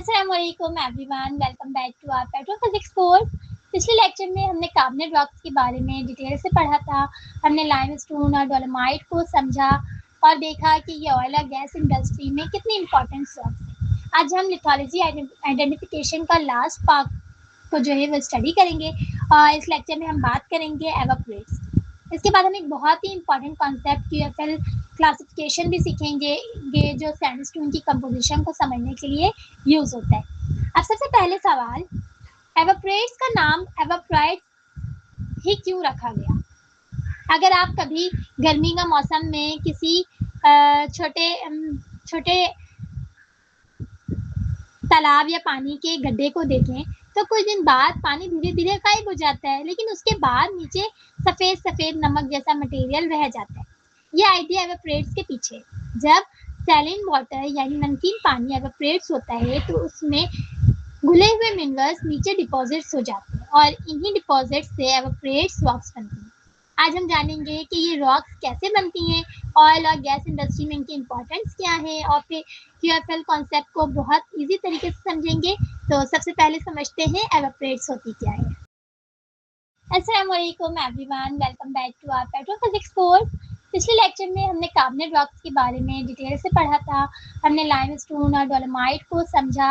अस्सलामुअलैकुम everyone, welcome back to our petrophysics course. पिछले lecture में हमने कार्बोनेट रॉक्स के बारे में डिटेल से पढ़ा था। हमने लाइमस्टोन और डोलोमाइट को समझा और देखा कि ये ऑयल और गैस इंडस्ट्री में कितनी इंपॉर्टेंट रॉक्स हैं। आज हम लिथोलॉजी आइडेंटिफिकेशन का लास्ट पार्ट को जो है वो स्टडी करेंगे और इस लेक्चर में हम बात करेंगे एवापोरेट्स। इसके बाद हम एक बहुत ही इंपॉर्टेंट कॉन्सेप्ट क्यूएफएल क्लासिफिकेशन भी सीखेंगे, ये जो सैंडस्टोन की कंपोजिशन को समझने के लिए यूज होता है। अब सबसे पहले सवाल, एवापोरेट्स का नाम एवापोराइट्स ही क्यों रखा गया? अगर आप कभी गर्मी का मौसम में किसी छोटे तालाब या पानी के गड्ढे को देखें तो कुछ दिन बाद पानी धीरे धीरे गायब हो जाता है, लेकिन उसके बाद नीचे सफेद सफेद नमक जैसा मटेरियल रह जाता है। ये आइडिया एवापोरेट्स के पीछे। जब सैलिन वाटर यानी नमकीन पानी एवापोरेट्स होता है तो उसमें घुले हुए मिनरल्स नीचे डिपॉजिट्स हो जाते हैं और इन्हीं डिपॉजिट्स से एवापोरेट्स रॉक्स बनती हैं। आज हम जानेंगे कि ये रॉक्स कैसे बनती हैं, ऑयल और गैस इंडस्ट्री में इनकी इंपॉर्टेंस क्या है और फिर क्यूएफएल कॉन्सेप्ट को बहुत इजी तरीके से समझेंगे। तो सबसे पहले समझते हैं एवापोरेट्स होती क्या है। अस्सलामुअलैकुम everyone, welcome back to our petrophysics course. पिछले लेक्चर में हमने कार्बोनेट रॉक्स के बारे में डिटेल से पढ़ा था। हमने लाइमस्टोन और डोलोमाइट को समझा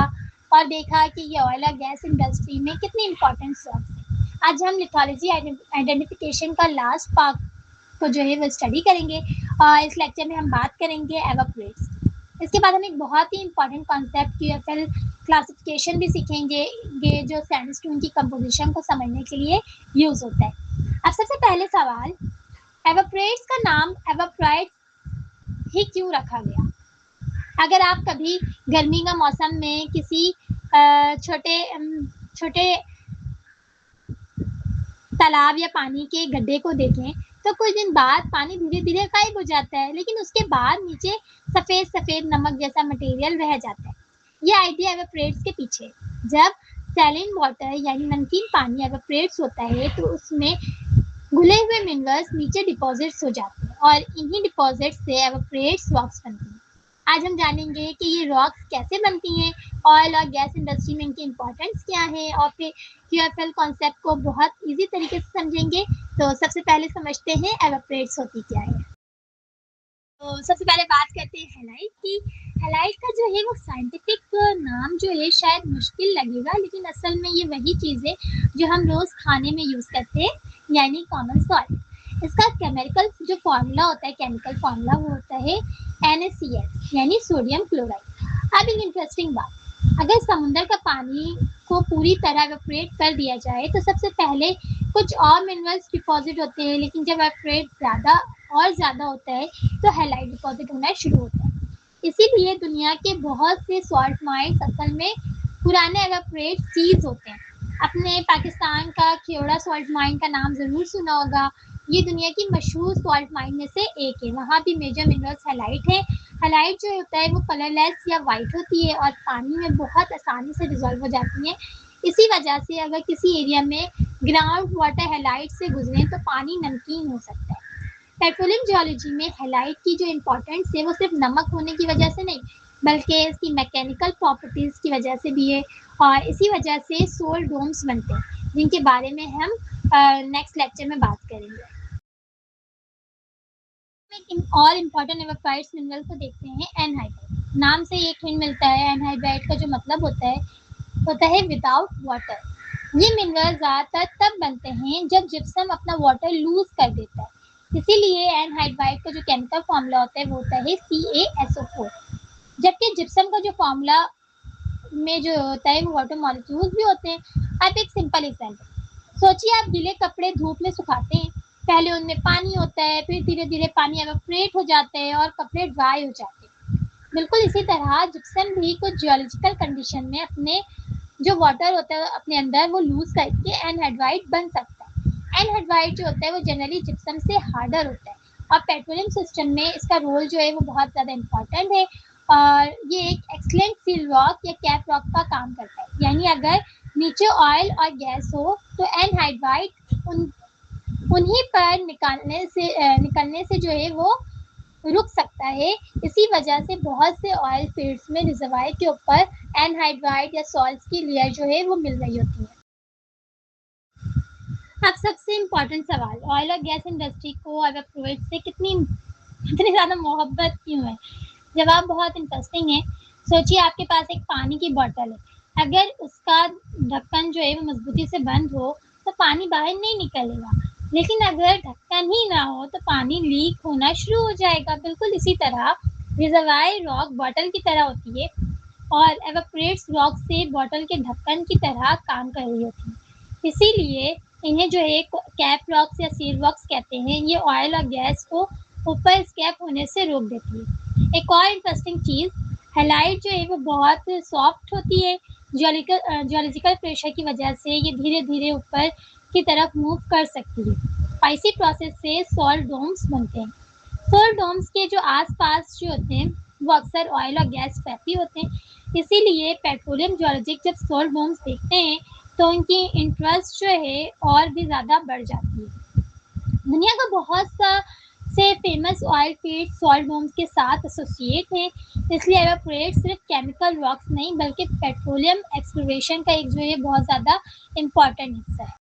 और देखा कि ये ऑयल और गैस इंडस्ट्री में कितनी इंपॉर्टेंट रॉक्स हैं। आज हम लिथोलॉजी आइडेंटिफिकेशन का लास्ट पार्ट को जो है वो स्टडी करेंगे और इस लेक्चर में हम बात करेंगे एवापोरेट्स। इसके बाद हम एक बहुत ही इंपॉर्टेंट कॉन्सेप्ट क्यूएफएल क्लासिफिकेशन भी सीखेंगे, ये जो सैंडस्टोन की कंपोजिशन को समझने के लिए यूज होता है। अब सबसे पहले सवाल, एवापोरेट्स का नाम एवापोराइट्स ही क्यों रखा गया? अगर आप कभी गर्मी का मौसम में किसी छोटे तालाब या पानी के गड्ढे को देखें तो कुछ दिन बाद पानी धीरे धीरे गायब हो जाता है, लेकिन उसके बाद नीचे सफेद सफेद नमक जैसा मटेरियल रह जाता है। ये आइडिया एवापोरेट्स के पीछे। जब सैलिन वाटर यानी नमकीन पानी एवापोरेट्स होता है तो उसमें घुले हुए मिनरल्स नीचे डिपॉजिट्स हो जाते हैं और इन्हीं डिपॉजिट्स से एवापोरेट्स रॉक्स बनती हैं। आज हम जानेंगे कि ये रॉक्स कैसे बनती हैं, ऑयल और गैस इंडस्ट्री में इनकी इंपॉर्टेंस क्या है और फिर क्यूएफएल कॉन्सेप्ट को बहुत इजी तरीके से समझेंगे। तो सबसे पहले समझते हैं एवापोरेट्स होती क्या है। तो सबसे पहले बात करते हैं हैलाइट की। हैलाइट का जो है वो साइंटिफिक नाम जो है शायद मुश्किल लगेगा, लेकिन असल में ये वही चीज़ है जो हम रोज़ खाने में यूज़ करते हैं, यानी कॉमन सॉल्ट। इसका केमिकल जो फॉर्मूला होता है, केमिकल फॉर्मूला वो होता है NaCl यानी सोडियम क्लोराइड। अब एक इंटरेस्टिंग बात, अगर समुद्र का पानी को पूरी तरह एवापोरेट कर दिया जाए तो सबसे पहले कुछ और मिनरल्स डिपॉजिट होते हैं, लेकिन जब एवापोरेट ज़्यादा होता है तो हैलाइट डिपॉजिट होना शुरू होता है। इसीलिए दुनिया के बहुत से सॉल्ट माइंस असल में पुराने एवापोरेट सीज होते हैं। अपने पाकिस्तान का खियोड़ा सॉल्ट माइन का नाम ज़रूर सुना होगा। ये दुनिया की मशहूर सॉल्ट माइन में से एक है। वहाँ भी मेजर मिनरल्स हैलाइट है। हैलाइट जो होता है वो कलरलेस या वाइट होती है और पानी में बहुत आसानी से डिजॉल्व हो जाती है। इसी वजह से अगर किसी एरिया में ग्राउंड वाटर हैलाइट से गुजरे तो पानी नमकीन हो सकता है। पेट्रोलियम जियोलॉजी में हैलाइट की जो इम्पोर्टेंस है वो सिर्फ नमक होने की वजह से नहीं, बल्कि इसकी मैकेनिकल प्रॉपर्टीज़ की वजह से भी है और इसी वजह से सोल डोम्स बनते हैं, जिनके बारे में हम नेक्स्ट लेक्चर में बात करेंगे। एक और इम्पॉर्टेंट एवापोराइट्स मिनरल को देखते हैं, एनहाइड्राइट। नाम से एक हिंट मिलता है। एनहाइड्राइट का जो मतलब होता है विदाउट वाटर। ये मिनरल ज़्यादातर तब बनते हैं जब जिप्सम अपना वाटर लूज कर देता है। इसीलिए एनहाइड्राइट का जो केमिकल फॉर्मूला होता है वो होता है CaSO4। जबकि जिप्सम का जो फॉर्मूला में जो होता है वो वाटर मॉलिक्यूल्स भी होते हैं। अब एक सिंपल एग्जांपल सोचिए, आप गीले कपड़े धूप में सुखाते हैं। पहले उनमें पानी होता है, फिर धीरे धीरे पानी एवापोरेट हो जाता है और कपड़े ड्राई हो जाते हैं। बिल्कुल इसी तरह जिप्सम भी कुछ जियोलॉजिकल कंडीशन में अपने जो वाटर होता है अपने अंदर वो लूज करके एनहाइड्राइट बन सकता है। एनहाइड्राइट जो होता है वो जनरली जिप्सम से हार्डर होता है और पेट्रोलियम सिस्टम में इसका रोल जो है वो बहुत ज़्यादा इम्पॉर्टेंट है और ये एक एक्सलेंट फिल रॉक या कैप रॉक का काम करता है। यानी अगर नीचे ऑयल और गैस हो तो एनहाइड्राइट उन्हीं पर निकलने से जो है वो रुक सकता है। इसी वजह से बहुत से ऑयल फील्ड्स में रिजर्वायर के ऊपर एनहाइड्राइड या सॉल्ट्स की लेयर जो है वो मिल रही होती है। अब सबसे इम्पोर्टेंट सवाल, ऑयल और गैस इंडस्ट्री को एवापोरेट से इतनी ज़्यादा मोहब्बत क्यों है? जवाब बहुत इंटरेस्टिंग है। सोचिए आपके पास एक पानी की बॉटल है, अगर उसका ढक्कन जो है वो मजबूती से बंद हो तो पानी बाहर नहीं निकलेगा, लेकिन अगर ढक्कन ही ना हो तो पानी लीक होना शुरू हो जाएगा। बिल्कुल इसी तरह रिजर्वायर रॉक बॉटल की तरह होती है और एवापोरेट्स रॉक से बॉटल के ढक्कन की तरह काम कर रही होती है। इसीलिए इन्हें जो है कैप रॉक्स या सील रॉक्स कहते हैं। ये ऑयल और गैस को ऊपर स्कैप होने से रोक देती है। एक और इंटरेस्टिंग चीज़, हैलाइट जो है वो बहुत सॉफ्ट होती है। जियोलॉजिकल प्रेशर की वजह से ये धीरे धीरे ऊपर की तरफ मूव कर सकती है और इसी प्रोसेस से सॉल्ट डोम्स बनते हैं। सॉल्ट डोम्स के जो आसपास जो होते हैं वो अक्सर ऑयल और गैस फैक्ट्री होते हैं। इसीलिए पेट्रोलियम जियोलॉजिस्ट जब सॉल्ट डोम्स देखते हैं तो उनकी इंटरेस्ट जो है और भी ज़्यादा बढ़ जाती है। दुनिया का बहुत सा से famous oil field salt domes के साथ एसोसिएट हैं। इसलिए एवापोरेट सिर्फ केमिकल रॉक्स नहीं बल्कि पेट्रोलियम एक्सप्लोरेशन का एक जो है बहुत ज़्यादा इम्पॉर्टेंट हिस्सा है।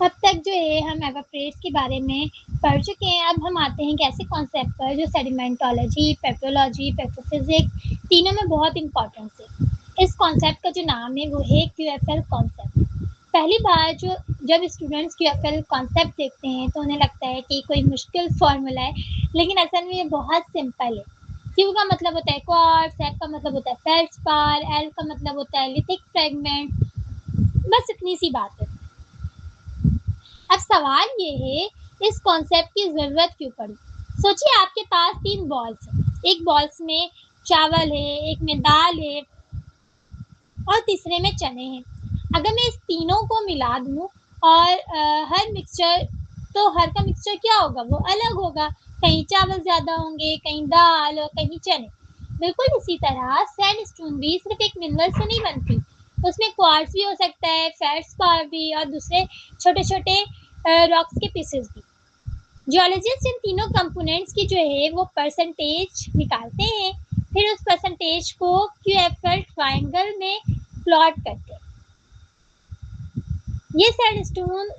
अब तक जो है हम एवापोरेट्स के बारे में पढ़ चुके हैं। अब हम आते हैं एक ऐसे कॉन्सेप्ट पर जो सेडिमेंटोलॉजी, पेट्रोलॉजी, पेट्रोफिजिक्स तीनों में बहुत इम्पोर्टेंट है। इस कॉन्सेप्ट का जो नाम है वो है क्यूएफएल कॉन्सेप्ट। पहली बार जब स्टूडेंट्स क्यूएफएल कॉन्सेप्ट देखते हैं तो उन्हें लगता है कि कोई मुश्किल फार्मूला है, लेकिन असल में ये बहुत सिंपल है। क्यू का मतलब होता है क्वार्ट्ज, एफ का मतलब होता है फेल्डस्पार, एल का मतलब होता है लिथिक फ्रेगमेंट। बस इतनी सी बात है। अब सवाल ये है इस कॉन्सेप्ट की ज़रूरत क्यों पड़ी? सोचिए आपके पास 3 बॉल्स हैं। एक बॉल्स में चावल है, एक में दाल है और तीसरे में चने हैं। अगर मैं इस तीनों को मिला दूँ और हर मिक्सचर तो हर का मिक्सचर क्या होगा? वो अलग होगा। कहीं चावल ज़्यादा होंगे, कहीं दाल और कहीं चने। बिल्कुल इसी तरह सैंडस्टोन भी सिर्फ एक मिनरल से नहीं बनती। उसमें क्वार्ट्ज भी हो सकता है, फेल्डस्पार भी और दूसरे छोटे-छोटे रॉक्स के पीसेस भी। जियोलॉजिस्ट इन तीनों कंपोनेंट्स की जो है वो परसेंटेज निकालते हैं, फिर उस परसेंटेज को क्यूएफएल ट्रायंगल में प्लॉट करते हैं। ये सैंडस्टोन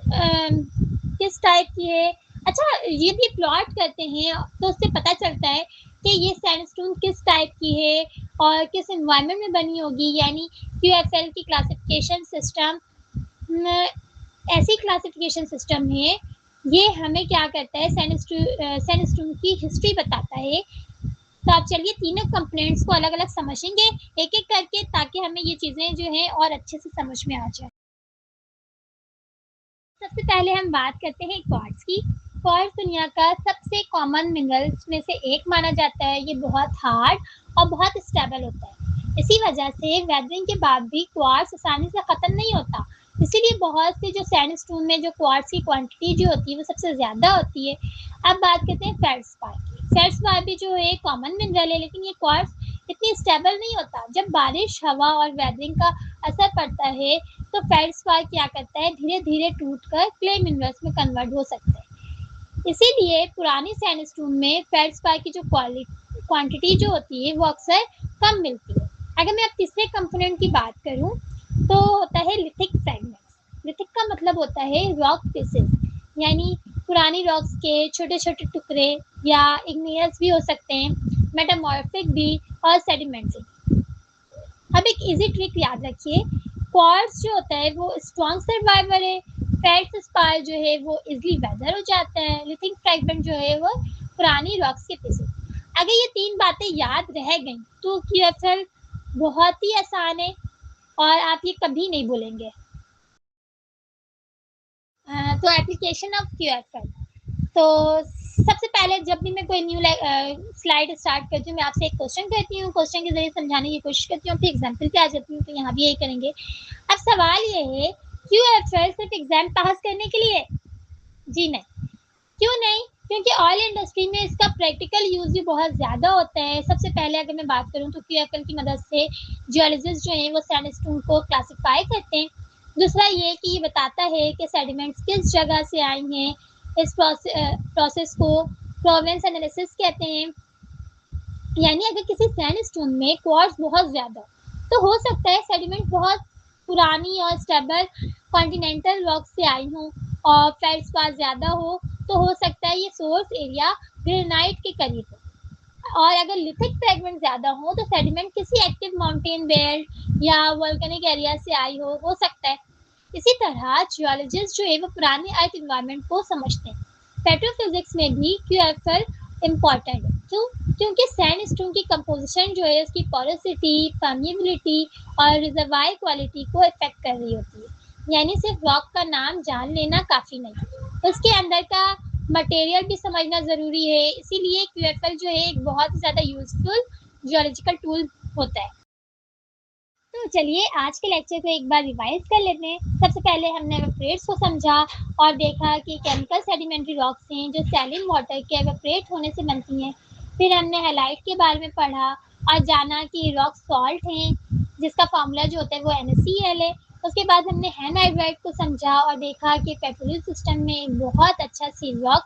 किस टाइप की है? अच्छा, ये भी प्लॉट करते हैं तो उससे पता चलता है कि ये सैंडस्टोन किस टाइप की है और किस एनवायरनमेंट में बनी होगी। यानी क्यूएफएल की क्लासिफिकेशन सिस्टम ऐसी क्लासिफिकेशन सिस्टम है, ये हमें क्या करता है सैंडस्टोन की हिस्ट्री बताता है। तो आप चलिए तीनों कंपोनेंट्स को अलग-अलग समझेंगे एक-एक करके, ताकि हमें ये चीज़ें जो हैं और अच्छे से समझ में आ जाए। सबसे पहले हम बात करते हैं क्वार्ट्ज की। क्वार्ट्ज दुनिया का सबसे कॉमन मिनरल्स में से एक माना जाता है। ये बहुत हार्ड और बहुत स्टेबल होता है। इसी वजह से वेदरिंग के बाद भी क्वार्ट्ज आसानी से ख़त्म नहीं होता। इसीलिए बहुत से जो सैंडस्टोन में जो क्वार्ट्ज की क्वांटिटी जो होती है वो सबसे ज़्यादा होती है। अब बात करते हैं फेल्डस्पार की। फेल्डस्पार भी जो है कॉमन मिनरल है, लेकिन ये क्वार्ट्ज इतनी स्टेबल नहीं होता। जब बारिश, हवा और वेदरिंग का असर पड़ता है तो फेल्डस्पार क्या करता है, धीरे धीरे टूटकर क्ले मिनरल्स में कन्वर्ट हो सकता है। इसीलिए पुरानी सैंडस्टोन में फेल्डस्पार की जो क्वांटिटी जो होती है वो अक्सर कम मिलती है। अगर मैं अब तीसरे कंपोनेंट की बात करूं तो होता है लिथिक फ्रेगमेंट्स। लिथिक का मतलब होता है रॉक पीसेस, यानी पुरानी रॉक्स के छोटे छोटे टुकड़े या इग्नियस भी हो सकते हैं, मेटामॉर्फिक भी और सेडिमेंट्री। अब एक इजी ट्रिक याद रखिए, क्वार्ट्ज जो होता है वो स्ट्रॉन्ग सर्वाइवर है, फेल्डस्पार जो है वो इजीली वेदर हो जाता है, लिथिक फ्रेगमेंट जो है वो पुरानी रॉक्स के पीसेस। अगर ये 3 बातें याद रह गई तो क्यूएफएल बहुत ही आसान है और आप ये कभी नहीं भूलेंगे। तो एप्लीकेशन ऑफ क्यूएफएल, तो सबसे पहले जब भी मैं कोई न्यू स्लाइड स्टार्ट करती हूँ, मैं आपसे एक क्वेश्चन करती हूँ, क्वेश्चन के ज़रिए समझाने की कोशिश करती हूँ, फिर एग्जाम्पल पे आ जाती हूँ, तो यहाँ भी यही करेंगे। अब सवाल ये है, क्यूएफएल सिर्फ एग्जाम पास करने के लिए? जी नहीं। क्यों नहीं? क्योंकि ऑयल इंडस्ट्री में इसका प्रैक्टिकल यूज़ भी बहुत ज़्यादा होता है। सबसे पहले अगर मैं बात करूँ तो क्यूएफएल की मदद से जियोलॉजिस्ट जो हैं वो सैंडस्टोन को क्लासिफाई करते हैं। दूसरा ये कि ये बताता है कि सेडिमेंट्स किस जगह से आई हैं। इस प्रोसेस को प्रोवेंस एनालिसिस कहते हैं, यानी अगर किसी सैंडस्टोन में क्वार्ट्ज बहुत ज़्यादा तो हो सकता है सेडिमेंट बहुत पुरानी और स्टेबल कॉन्टिनेंटल रॉक से आई हो, और फेल्डस्पार ज़्यादा हो तो हो सकता है ये सोर्स एरिया ग्रेनाइट के करीब हो। और अगर लिथिक फ्रेगमेंट ज़्यादा हो तो सेडिमेंट किसी एक्टिव माउंटेन बेल्ट या वोल्केनिक एरिया से आई हो सकता है। इसी तरह जियोलॉजिस्ट जो है वो पुराने अर्थ इन्वायरमेंट को समझते हैं। पेट्रोफिजिक्स में भी क्यूएफएल इम्पॉर्टेंट है, क्योंकि सैंडस्टोन की कंपोजिशन जो है उसकी पोरोसिटी, परमिएबिलिटी और रिजर्वायर क्वालिटी को इफेक्ट कर रही होती है। यानी सिर्फ रॉक का नाम जान लेना काफ़ी नहीं, उसके अंदर का मटेरियल भी समझना ज़रूरी है। इसीलिए क्यूएफएल जो है एक बहुत ही ज़्यादा यूजफुल जियोलॉजिकल टूल होता है। तो चलिए आज के लेक्चर को एक बार रिवाइज कर लेते हैं। सबसे पहले हमने एवेपोरेट्स को समझा और देखा कि केमिकल सेडिमेंट्री रॉक्स हैं जो सैलिन वाटर के एवेपोरेट होने से बनती हैं। फिर हमने हैलाइट के बारे में पढ़ा और जाना कि रॉक सॉल्ट हैं जिसका फार्मूला जो होता है वो NaCl है। उसके बाद हमने हैनाइड्राइट को समझा और देखा कि पेट्रोलियम सिस्टम में एक बहुत अच्छा सील रॉक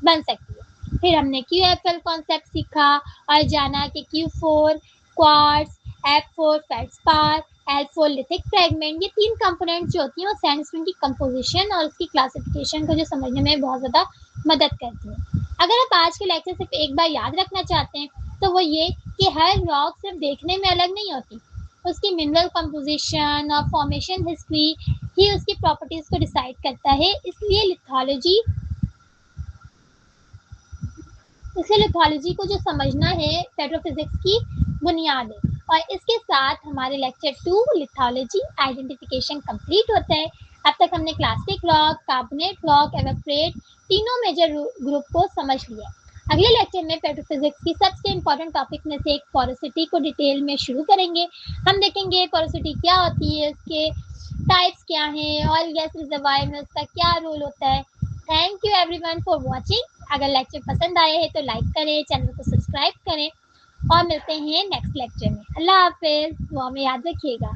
बन सकती है। फिर हमने QFL कॉन्सेप्ट सीखा और जाना कि Q4 quartz, F4 feldspar, L4 lithic fragment, ये 3 कंपोनेंट जो होती हैं वो सैंडस्टोन की कंपोजिशन और उसकी क्लासिफिकेशन को जो समझने में बहुत ज़्यादा मदद करती हैं। अगर आप आज के लेक्चर सिर्फ एक बार याद रखना चाहते हैं तो वो ये कि हर रॉक सिर्फ देखने में अलग नहीं होती, उसकी मिनरल कंपोजिशन और फॉर्मेशन हिस्ट्री ही उसकी प्रॉपर्टीज़ को डिसाइड करता है। इसलिए लिथोलॉजी को जो समझना है पेट्रोफिजिक्स की बुनियाद है। और इसके साथ हमारे लेक्चर 2 लिथोलॉजी आइडेंटिफिकेशन कंप्लीट होता है। अब तक हमने classic rock, carbonate rock, evaporate तीनों मेजर ग्रुप को समझ लिया। अगले लेक्चर में पेट्रोफिजिक्स की सबसे इम्पोर्टेंट टॉपिक में से एक पोरोसिटी को डिटेल में शुरू करेंगे। हम देखेंगे पोरोसिटी क्या होती है, उसके टाइप्स क्या हैं, ऑयल गैस रिजर्वायर में उसका क्या रोल होता है। Thank you everyone for watching. अगर लेक्चर पसंद आए हैं तो लाइक करें, चैनल को सब्सक्राइब करें और मिलते हैं नेक्स्ट लेक्चर में। अल्लाह हाफिज़, दुआ में याद रखिएगा।